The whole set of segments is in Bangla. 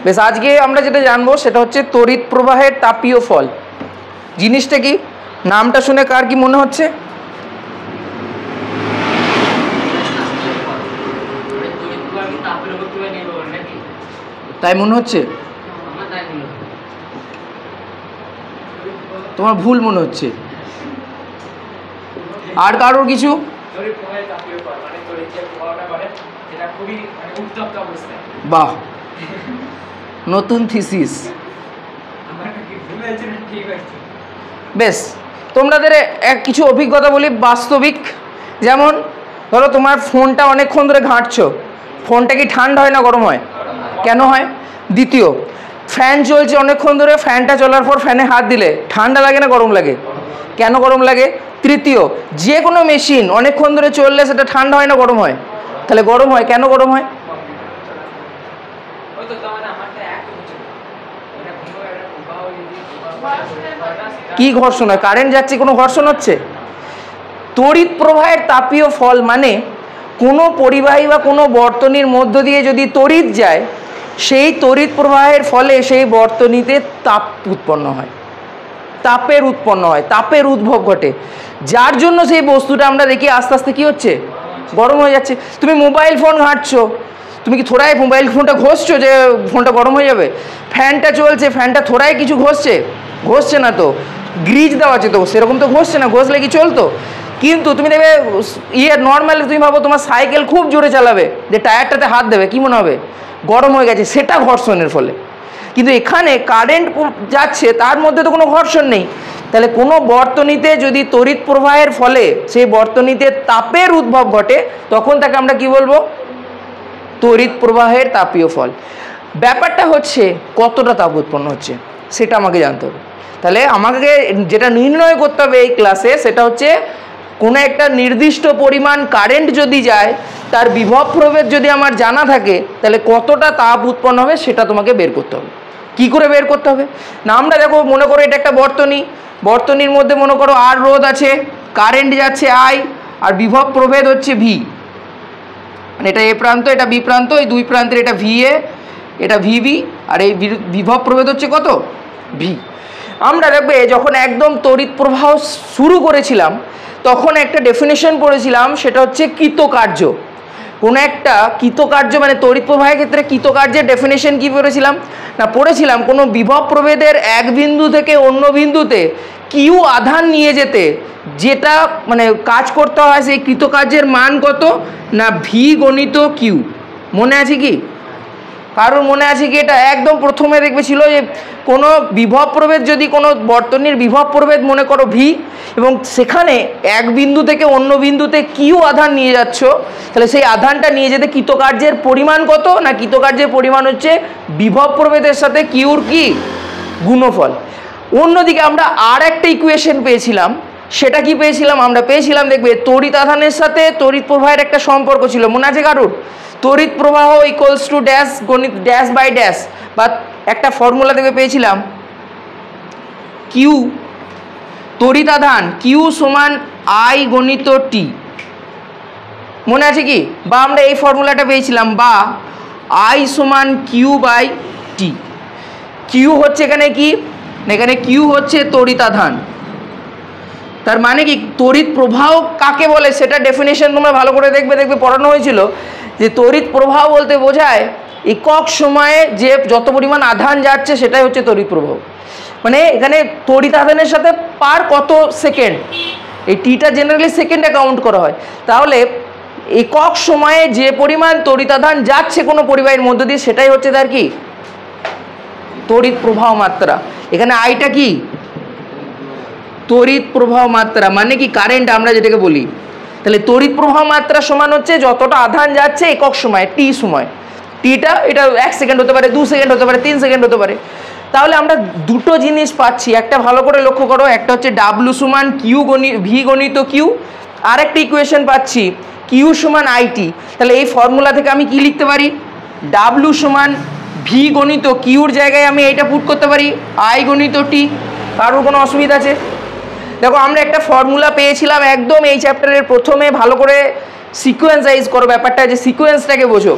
বেশ, আজকে আমরা যেটা জানবো সেটা হচ্ছে তড়িৎ প্রবাহের তাপীয় ফল। জিনিসটা কি, নামটা শুনে কার কি মনে হচ্ছে? তাই মনে হচ্ছে? তোমার ভুল মনে হচ্ছে। আর কারোর কিছু? বাহ, নতুন থিসিস। বেশ, তোমাদের কিছু অভিজ্ঞতা বলি বাস্তবিক। যেমন ধরো তোমার ফোনটা অনেকক্ষণ ধরে ঘাঁটছো, ফোনটা কি ঠান্ডা হয় না গরম হয়? কেন হয়? দ্বিতীয়, ফ্যান চলছে অনেকক্ষণ ধরে, ফ্যানটা চলার পর ফ্যানে হাত দিলে ঠান্ডা লাগে না গরম লাগে? কেন গরম লাগে? তৃতীয়, যে কোনো মেশিন অনেকক্ষণ ধরে চললে সেটা ঠান্ডা হয় না গরম হয়? তাহলে গরম হয়, কেন গরম হয়? কি ঘর্ষণ হয়? কারেন্ট যাচ্ছে, কোনো ঘর্ষণ হচ্ছে? তড়িৎ প্রবাহের তাপীয় ফল মানে কোনো পরিবাহী বা কোনো বর্তনীর মধ্য দিয়ে যদি তড়িৎ যায়, সেই তড়িৎ প্রবাহের ফলে সেই বর্তনীতে তাপ উৎপন্ন হয়, তাপের উৎপন্ন হয়, তাপের উদ্ভব ঘটে, যার জন্য সেই বস্তুটা আমরা দেখি আস্তে আস্তে কী হচ্ছে, গরম হয়ে যাচ্ছে। তুমি মোবাইল ফোন ঘাঁটছো, তুমি কি থোড়াই মোবাইল ফোনটা ঘষছো যে ফোনটা গরম হয়ে যাবে? ফ্যানটা চলছে, ফ্যানটা থোড়াই কিছু ঘষছে? ঘষছে না তো। গ্রিজ দেওয়া আছে তো, সেরকম তো ঘষছে না, ঘষলে কি চলতো? কিন্তু তুমি দেখবে নর্মালি তুমি ভাবো তোমার সাইকেল খুব জোরে চালাবে, যে টায়ারটাতে হাত দেবে, কি মনে হবে? গরম হয়ে গেছে, সেটা ঘর্ষণের ফলে। কিন্তু এখানে কারেন্ট যাচ্ছে, তার মধ্যে তো কোনো ঘর্ষণ নেই। তাহলে কোনো বর্তনীতে যদি তড়িৎ প্রবাহের ফলে সেই বর্তনীতে তাপের উদ্ভব ঘটে, তখন তাকে আমরা কি বলবো? তড়িৎ প্রবাহের তাপীয় ফল। ব্যাপারটা হচ্ছে কতটা তাপ উৎপন্ন হচ্ছে সেটা আমাকে জানতে হবে। তাহলে আমাকে যেটা নির্ণয় করতে হবে এই ক্লাসে, সেটা হচ্ছে কোনো একটা নির্দিষ্ট পরিমাণ কারেন্ট যদি যায়, তার বিভব প্রভেদ যদি আমার জানা থাকে, তাহলে কতটা তাপ উৎপন্ন হবে সেটা তোমাকে বের করতে হবে। কি করে বের করতে হবে না, আমরা দেখো মনে করো এটা একটা বর্তনী, বর্তনীর মধ্যে মনে করো আর রোধ আছে, কারেন্ট যাচ্ছে আই, আর বিভব প্রভেদ হচ্ছে ভি। মানে এটা এ প্রান্ত, এটা বি প্রান্ত, এই দুই প্রান্তের এটা ভি এ, এটা ভিবি, আর এই বিভব প্রভেদ হচ্ছে কত? ভি। আমরা দেখবে যখন একদম তড়িৎ প্রবাহ শুরু করেছিলাম তখন একটা ডেফিনেশন পড়েছিলাম, সেটা হচ্ছে কৃতকার্য। কোনো একটা কৃতকার্য মানে তড়িৎ প্রবাহের ক্ষেত্রে কৃতকার্যের ডেফিনেশন কি পড়েছিলাম না, পড়েছিলাম কোনো বিভব প্রভেদের এক বিন্দু থেকে অন্য বিন্দুতে কিউ আধান নিয়ে যেতে যেটা মানে কাজ করতে হয়, সেই কৃতকার্যের মান কত না ভি গণিত কিউ। মনে আছে কি কারোর? মনে আছে কি? এটা একদম প্রথমে দেখবে ছিল যে কোনো বিভব প্রভেদ, যদি কোনো বর্তনীর বিভব প্রভেদ মনে করো ভি, এবং সেখানে এক বিন্দু থেকে অন্য বিন্দুতে কিউ আধান নিয়ে যাচ্ছ, তাহলে সেই আধানটা নিয়ে যেতে কৃতকার্যের পরিমাণ কত না, কৃতকার্যের পরিমাণ হচ্ছে বিভব প্রভেদের সাথে কিউর কি গুণফল। অন্যদিকে আমরা আর একটা ইকুয়েশন পেয়েছিলাম, সেটা কি পেয়েছিলাম? আমরা পেয়েছিলাম দেখবে তড়িৎ আধানের সাথে তড়িৎ প্রবাহের একটা সম্পর্ক ছিল, মনে আছে কারুর? তড়িৎ প্রবাহ ইকুয়ালস টু ড্যাশ গণিত ড্যাশ বাই ড্যাশ, বা একটা ফর্মুলা থেকে পেয়েছিলাম কিউ, তড়িৎ আধান কিউ সমান আই গণিত টি। মনে আছে কি? বা আমরা এই ফর্মুলাটা পেয়েছিলাম, বা আই সমান কিউ বাই টি। কিউ হচ্ছে এখানে কি, এখানে কিউ হচ্ছে তড়িৎ আধান। তার মানে কি তড়িৎ প্রবাহ কাকে বলে সেটা ডেফিনেশন তোমরা ভালো করে দেখবে, দেখবে পড়ানো হয়েছিল যে তড়িৎ প্রবাহ বলতে বোঝায় একক সময়ে যে যত পরিমাণ আধান যাচ্ছে সেটাই হচ্ছে তড়িৎ প্রবাহ। মানে এখানে তড়িৎ আধানের সাথে পার কত সেকেন্ড, এই টিটা জেনারেলি সেকেন্ডে কাউন্ট করা হয়। তাহলে একক সময়ে যে পরিমাণ তড়িৎ আধান যাচ্ছে কোনো পরিবাহীর মধ্য দিয়ে, সেটাই হচ্ছে তার কি তড়িৎ প্রবাহ মাত্রা। এখানে আইটা কি তড়িৎ প্রবাহ মাত্রা, মানে কি কারেন্ট আমরা যেটাকে বলি। তাহলে তড়িৎ প্রবাহ মাত্রা সমান হচ্ছে যতটা আধান যাচ্ছে একক সময়, টি সময়। টিটা এটা 1 সেকেন্ড হতে পারে, 2 সেকেন্ড হতে পারে, 3 সেকেন্ড হতে পারে। তাহলে আমরা দুটো জিনিস পাচ্ছি, একটা ভালো করে লক্ষ্য করো, একটা হচ্ছে ডাব্লু সমান কিউ ভি গণিত কিউ, আর একটা ইকুয়েশন পাচ্ছি কিউ সমান আইটি। তাহলে এই ফর্মুলা থেকে আমি কি লিখতে পারি? ডাব্লু সমান ভি গণিত কিউর জায়গায় আমি এইটা পুট করতে পারি আই গণিত টি। কারোর কোনো অসুবিধা আছে? দেখো আমরা একটা ফর্মুলা পেয়েছিলাম একদম এই চ্যাপ্টারের প্রথমে, ভালো করে সিকোয়েন্সাইজ করো ব্যাপারটা, যে সিকোয়েন্সটাকে বোঝো।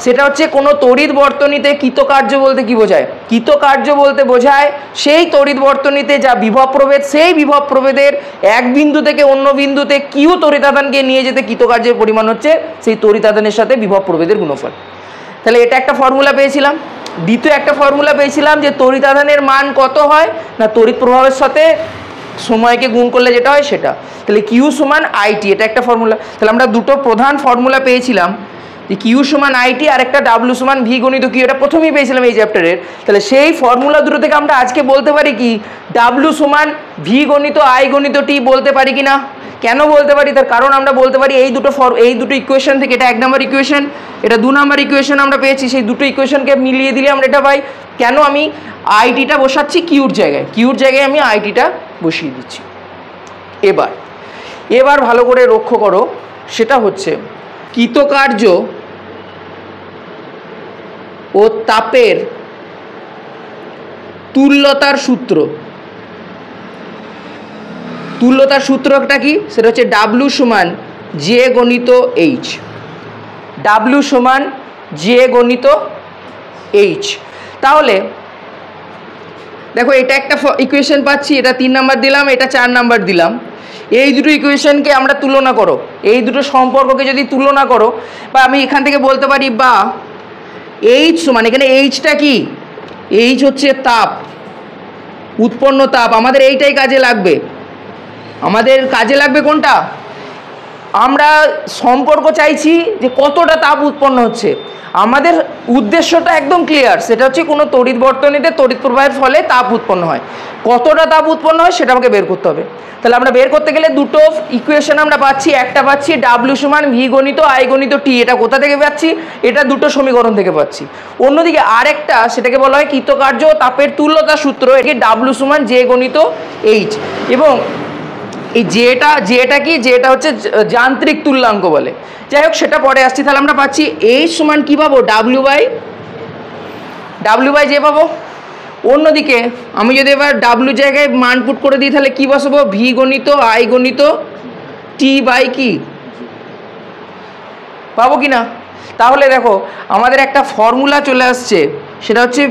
সেটা হচ্ছে কোনো তড়িৎ বর্তনীতে কৃতকার্য বলতে কি বোঝায়? কৃতকার্য বলতে বোঝায় সেই তড়িৎ বর্তনীতে যা বিভব প্রভেদ, সেই বিভব প্রভেদের এক বিন্দু থেকে অন্য বিন্দুতে কিউ তড়িতাদানকে নিয়ে যেতে কৃতকার্যের পরিমাণ হচ্ছে সেই তড়িতাদানের সাথে বিভব প্রভেদের গুণফল। তাহলে এটা একটা ফর্মুলা পেয়েছিলাম। দ্বিতীয় একটা ফর্মুলা পেয়েছিলাম যে তড়িতাদানের মান কত হয় না তড়িৎ প্রভাবের সাথে সময়কে গুণ করলে যেটা হয় সেটা। তাহলে কিউ সমান আইটি, এটা একটা ফর্মুলা। তাহলে আমরা দুটো প্রধান ফর্মুলা পেয়েছিলাম, যে কিউ সমান আইটি আর একটা ডাব্লিউ সমান ভি গণিত কিউ, এটা প্রথমেই পেয়েছিলাম এই চ্যাপ্টারের। তাহলে সেই ফর্মুলা দুটো থেকে আমরা আজকে বলতে পারি কি ডাব্লিউ সমান ভি গণিত আই গণিত টি বলতে পারি কি না? কেন বলতে পারি? তার কারণ আমরা বলতে পারি এই দুটো ইকুয়েশন থেকে, এটা 1 নম্বর ইকুয়েশন, এটা 2 নম্বর ইকুয়েশন আমরা পেয়েছি, সেই দুটো ইকুয়েশনকে মিলিয়ে দিলে আমরা এটা পাই। কেন আমি আইটিটা বসাচ্ছি কিউর জায়গায়, কিউর জায়গায় আমি আইটিটা বসিয়ে দিচ্ছি। এবার ভালো করে লক্ষ্য করো, সেটা হচ্ছে কৃতকার্য ও তাপের তুল্যতার সূত্র। তুল্যতার সূত্রটা কি? সেটা হচ্ছে ডাব্লিউ সমান জে গণিত এইচ। ডাব্লিউ সমান জে গণিত এইচ। তাহলে দেখো এটা একটা ইকুয়েশন পাচ্ছি, এটা 3 নাম্বার দিলাম, এটা 4 নাম্বার দিলাম। এই দুটো ইকুয়েশনকে আমরা তুলনা করো, এই দুটো সম্পর্ককে যদি তুলনা করো, বা আমি এখান থেকে বলতে পারি বা এইচ সমান, এখানে এইচটা কি? এইচ হচ্ছে তাপ, উৎপন্ন তাপ। আমাদের এইটাই কাজে লাগবে, আমাদের কাজে লাগবে কোনটা? আমরা সম্পর্ক চাইছি যে কতটা তাপ উৎপন্ন হচ্ছে। আমাদের উদ্দেশ্যটা একদম ক্লিয়ার, সেটা হচ্ছে কোনো তড়িৎ বর্তনীতে তড়িৎ প্রবাহের ফলে তাপ উৎপন্ন হয়। কতটা তাপ উৎপন্ন হয় সেটা আমাকে বের করতে হবে। তাহলে আমরা বের করতে গেলে দুটো ইকুয়েশন আমরা পাচ্ছি, একটা পাচ্ছি ডাব্লিউ সমান ভি গণিত আই গণিত টি, এটা কোথা থেকে পাচ্ছি? এটা দুটো সমীকরণ থেকে পাচ্ছি। অন্যদিকে আরেকটা, সেটাকে বলা হয় কৃতকার্য তাপের তুল্যতা সূত্র, এটি ডাব্লিউ সমান জে গণিত এইচ। এবং এই যেটা কি, যেটা হচ্ছে যান্ত্রিক তুল্যাঙ্ক বলে। যাই হোক, সেটা পরে আসছি। তাহলে আমরা পাচ্ছি এইচ সমান কী পাবো? ডাব্লিউ বাই জে পাবো। অন্যদিকে আমি যদি এবার ডাব্লিউ জায়গায় মান পুট করে দিই, তাহলে কী বসাবো? ভি গণিত আই গণিত টি বাই কি পাবো কি না? তাহলে দেখো আমাদের একটা ফর্মুলা চলে আসছে, সেটা হচ্ছে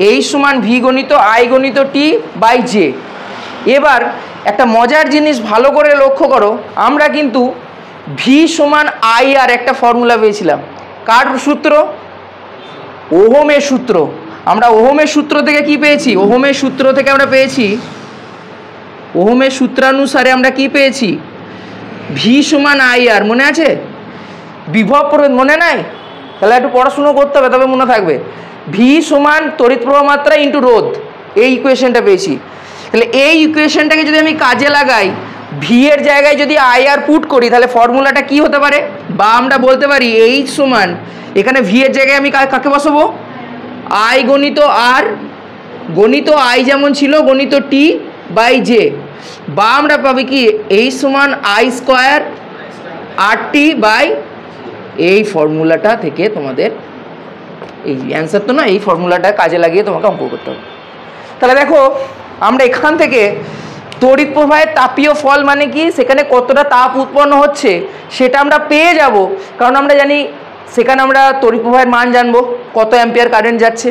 এইচ সমান ভি গণিত আই গণিত টি বাই জে। এবার একটা মজার জিনিস ভালো করে লক্ষ্য করো, আমরা কিন্তু ভি সমান আই আর একটা ফর্মুলা পেয়েছিলাম। কার সূত্র? ওহমের সূত্র। আমরা ওহমের সূত্র থেকে কি পেয়েছি? ওহমের সূত্র থেকে আমরা পেয়েছি, ওহমের সূত্রানুসারে আমরা কি পেয়েছি? ভি সমান আই আর। মনে আছে? বিভব প্রভেদ মনে নাই? তাহলে একটু পড়াশুনো করতে হবে, তবে মনে থাকবে। ভি সমান তড়িৎ প্রবাহ মাত্রা ইন্টু রোধ, এই ইকুয়েশনটা পেয়েছি। তাহলে এই ইকুয়েশনটাকে যদি আমি কাজে লাগাই, ভি এর জায়গায় যদি আই আর পুট করি, তাহলে ফর্মুলাটা কি হতে পারে? বা আমরা বলতে পারি এইচ সমান, এখানে ভি এর জায়গায় আমি কাকে বসাবো? আই গণিত আর গণিত আই যেমন ছিল গণিত টি বাই জে। বা আমরা পাবি কি এইচ সমান I square R T by, এই ফর্মুলাটা থেকে তোমাদের এই অ্যান্সার তো না, এই ফর্মুলাটা কাজে লাগিয়ে তোমাকে অঙ্ক করতে হবে। তাহলে দেখো আমরা এখান থেকে তড়িৎ প্রবাহের তাপীয় ফল মানে কি, সেখানে কতটা তাপ উৎপন্ন হচ্ছে সেটা আমরা পেয়ে যাব। কারণ আমরা জানি সেখানে আমরা তড়িৎ প্রবাহের মান জানবো, কত অ্যাম্পিয়ার কারেন্ট যাচ্ছে,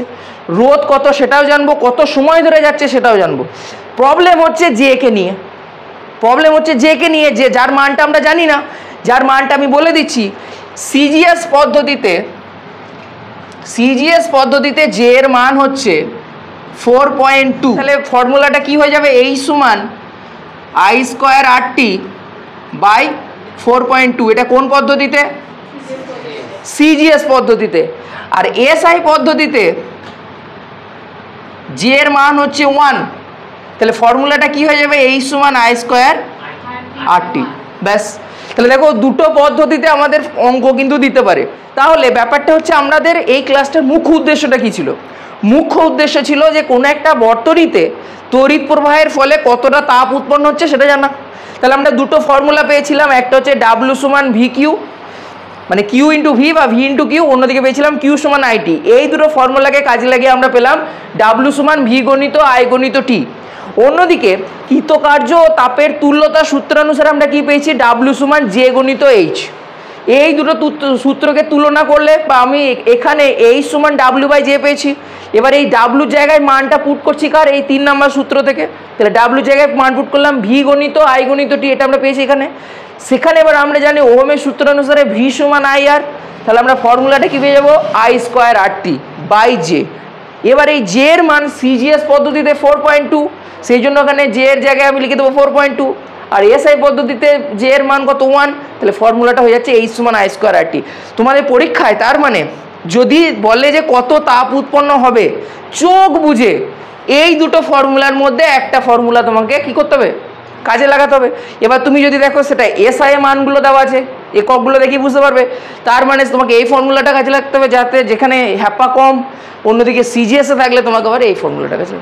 রোধ কত সেটাও জানবো, কত সময় ধরে যাচ্ছে সেটাও জানবো। প্রবলেম হচ্ছে জে কে নিয়ে, যে যার মানটা আমরা জানি না, যার মানটা আমি বলে দিচ্ছি। সিজিএস পদ্ধতিতে জে এর মান হচ্ছে 4.2। তাহলে ফর্মুলাটা কি হয়ে যাবে? এইচ সমান I square R T by 4.2। এটা কোন পদ্ধতিতে? সিজিএস পদ্ধতিতে। আর এসআই পদ্ধতিতে জে এর মান হচ্ছে 1। তাহলে ফর্মুলাটা কি হয়ে যাবে? এইচ সমান আই স্কোয়ার আর টি। ব্যাস। তাহলে দেখো দুটো পদ্ধতিতে আমাদের অঙ্ক কিন্তু দিতে পারে। তাহলে ব্যাপারটা হচ্ছে আমাদের এই ক্লাসটার মুখ্য উদ্দেশ্যটা কী ছিল? মুখ্য উদ্দেশ্য ছিল যে কোনো একটা বর্তনীতে তড়িৎ প্রবাহের ফলে কতটা তাপ উৎপন্ন হচ্ছে সেটা জানা। তাহলে আমরা দুটো ফর্মুলা পেয়েছিলাম, একটা হচ্ছে ডাব্লিউ সমান ভি কিউ, মানে কিউ ইন্টু ভি বা ভি ইন্টু কিউ, অন্যদিকে পেয়েছিলাম কিউ সমান আইটি। এই দুটো ফর্মুলাকে কাজে লাগিয়ে আমরা পেলাম ডাব্লিউ সমান ভি গণিত আই গণিত টি। অন্যদিকে কৃতকার্য ও তাপের তুল্যতা সূত্রানুসারে আমরা কি পেয়েছি? ডাব্লিউ সমান জে গণিত এইচ। এই দুটো সূত্রকে তুলনা করলে বা আমি এখানে এইচ সমান ডাব্লিউ বাই জে পেয়েছি, এবার এই ডাব্লুর জায়গায় মানটা পুট করছি কার, এই 3 নম্বর সূত্র থেকে। তাহলে ডাব্লুর জায়গায় মান পুট করলাম ভি গণিত আই গণিত টি, এটা আমরা পেয়েছি এখানে। সেখানে এবার আমরা জানি ওহমের সূত্র অনুসারে ভি সমান আই আর, তাহলে আমরা ফর্মুলাটা কি পেয়ে যাবো, I square R T by J. এবার এই জে এর মান সিজিএস পদ্ধতিতে 4.2, সেই জন্য ওখানে জে এর জায়গায় আমি লিখে দেবো 4.2, আর এসআই পদ্ধতিতে জে এর মান কত 1, তাহলে ফর্মুলাটা হয়ে যাচ্ছে এইচ সমান আই স্কোয়ার আর টি। তোমাদের পরীক্ষায় তার মানে যদি বলে যে কত তাপ উৎপন্ন হবে, চোখ বুঝে এই দুটো ফর্মুলার মধ্যে একটা ফর্মুলা তোমাকে কি করতে হবে, কাজে লাগাতে হবে। এবার তুমি যদি দেখো সেটা এসআই এর মানগুলো দেওয়া আছে, এককগুলো দেখি বুঝতে পারবে, তার মানে তোমাকে এই ফর্মুলাটা কাজে লাগতে হবে, যাতে যেখানে হ্যাপা কম, অন্যদিকে সিজিএসে থাকলে তোমাকে আবার এই ফর্মুলাটা কাজে